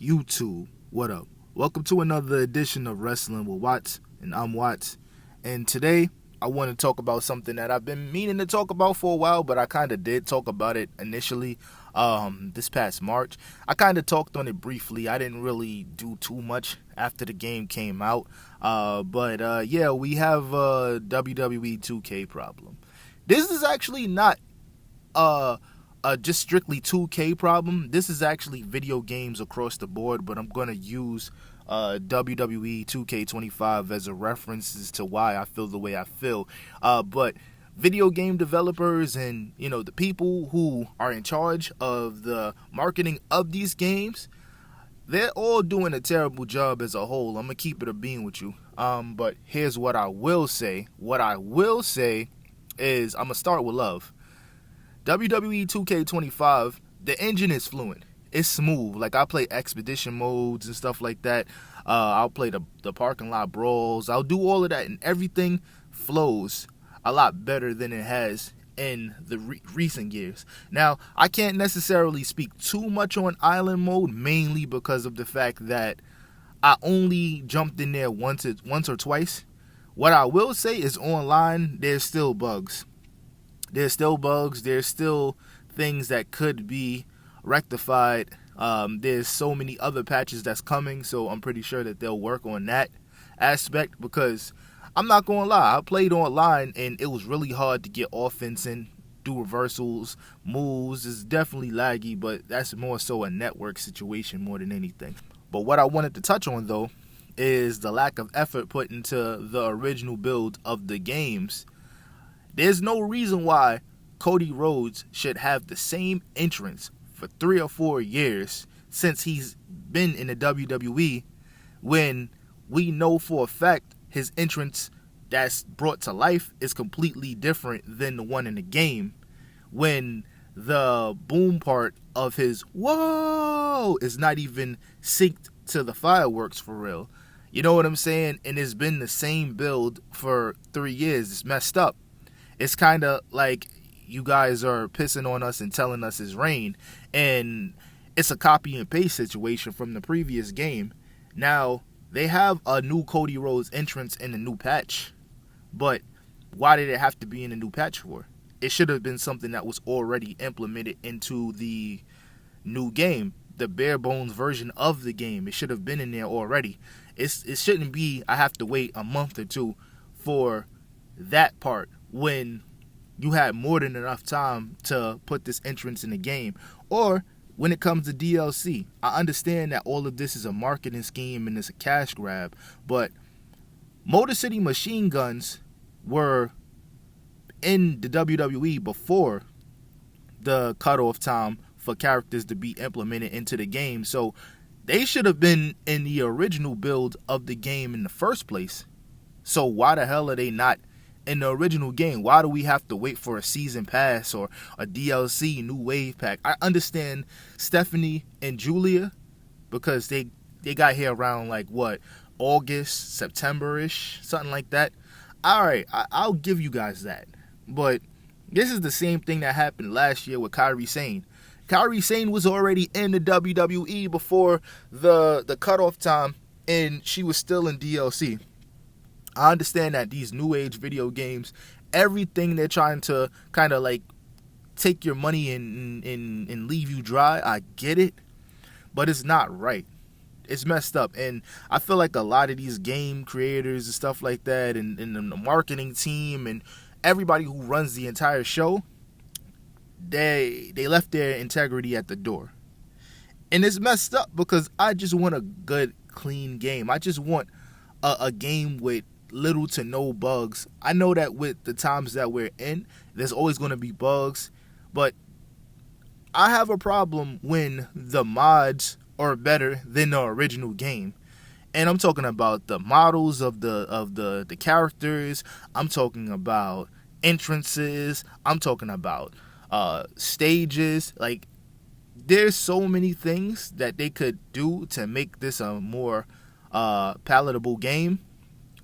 YouTube, what up? Welcome to another edition of Wrestling with Watts, and I'm Watts. And today, I want to talk about something that I've been meaning to talk about for a while, but I kind of did talk about it initially this past March. I kind of talked on it briefly. I didn't really do too much after the game came out. But yeah, we have a WWE 2k problem. This is actually not just strictly 2K problem. This is actually video games across the board, but I'm going to use WWE 2k25 as a reference as to why I feel the way I feel. But video game developers and, the people who are in charge of the marketing of these games, they're all doing a terrible job as a whole. I'm going to keep it a bean with you. But here's what I will say. What I will say is I'm going to start with love. WWE 2k25, the engine is fluent. It's smooth. Like, I play expedition modes and stuff like that. I'll play the parking lot brawls. I'll do all of that, and everything flows a lot better than it has in the recent years. Now, I can't necessarily speak too much on island mode, mainly because of the fact that I only jumped in there once or twice. What I will say is online, there's still bugs. There's still things that could be rectified. There's so many other patches that's coming, so I'm pretty sure that they'll work on that aspect, because I'm not going to lie, I played online and it was really hard to get offense in, do reversals, moves. It's definitely laggy, but that's more so a network situation more than anything. But what I wanted to touch on, though, is the lack of effort put into the original build of the games. There's no reason why Cody Rhodes should have the same entrance for 3 or 4 years since he's been in the WWE, when we know for a fact his entrance that's brought to life is completely different than the one in the game, when the boom part of his whoa is not even synced to the fireworks for real. You know what I'm saying? And it's been the same build for 3 years. It's messed up. It's kind of like you guys are pissing on us and telling us it's rain, and it's a copy and paste situation from the previous game. Now, they have a new Cody Rhodes entrance in the new patch, but why did it have to be in the new patch for? It should have been something that was already implemented into the new game, the bare bones version of the game. It should have been in there already. It shouldn't be I have to wait a month or two for that part, when you had more than enough time to put this entrance in the game. Or when it comes to DLC, I understand that all of this is a marketing scheme and it's a cash grab, but Motor City Machine Guns were in the WWE before the cutoff time for characters to be implemented into the game, so they should have been in the original build of the game in the first place. So why the hell are they not in the original game? Why do we have to wait for a season pass or a DLC, new wave pack? I understand Stephanie and Julia, because they got here around like what, August, September-ish, something like that. Alright, I'll give you guys that. But this is the same thing that happened last year with Kairi Sane. Kairi Sane was already in the WWE before the cutoff time, and she was still in DLC. I understand that these new age video games, everything they're trying to kind of like take your money and leave you dry. I get it, but it's not right. It's messed up. And I feel like a lot of these game creators and stuff like that, and the marketing team and everybody who runs the entire show, they left their integrity at the door. And it's messed up, because I just want a good, clean game. I just want a game with little to no bugs. I know that with the times that we're in, there's always going to be bugs, but I have a problem when the mods are better than the original game. And I'm talking about the models of the characters. I'm talking about entrances. I'm talking about stages. Like, there's so many things that they could do to make this a more palatable game,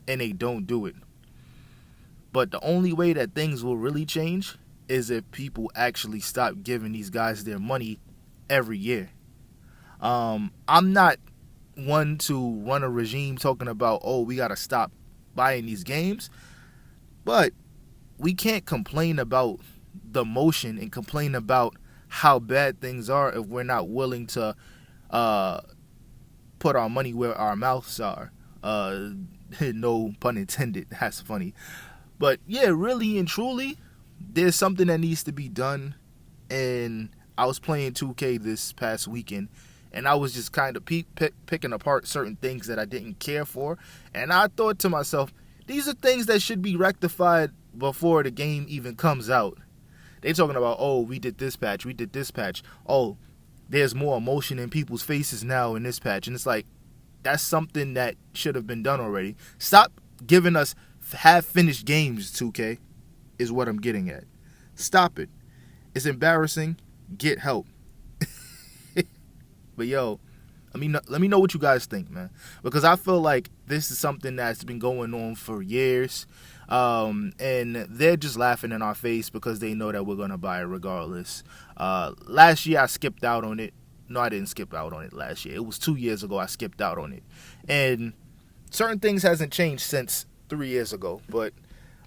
and they don't do it. But the only way that things will really change is if people actually stop giving these guys their money every year. I'm not one to run a regime talking about, oh, we gotta stop buying these games, but we can't complain about the motion and complain about how bad things are if we're not willing to uh, put our money where our mouths are. No pun intended. That's funny. But yeah, really and truly, there's something that needs to be done. And I was playing 2K this past weekend, and I was just kind of picking apart certain things that I didn't care for. And I thought to myself, these are things that should be rectified before the game even comes out. They talking about, oh, we did this patch, we did this patch. Oh, there's more emotion in people's faces now in this patch. And it's like, that's something that should have been done already. Stop giving us half-finished games, 2K, is what I'm getting at. Stop it. It's embarrassing. Get help. But yo, let me know what you guys think, man. Because I feel like this is something that's been going on for years. And they're just laughing in our face because they know that we're going to buy it regardless. Last year I skipped out on it. No, I didn't skip out on it last year. It was 2 years ago I skipped out on it. And certain things hasn't changed since 3 years ago. But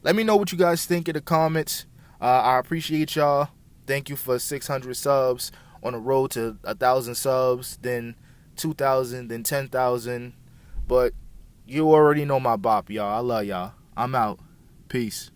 let me know what you guys think in the comments. I appreciate y'all. Thank you for 600 subs, on the road to 1,000 subs, then 2,000, then 10,000. But you already know my bop, y'all. I love y'all. I'm out. Peace.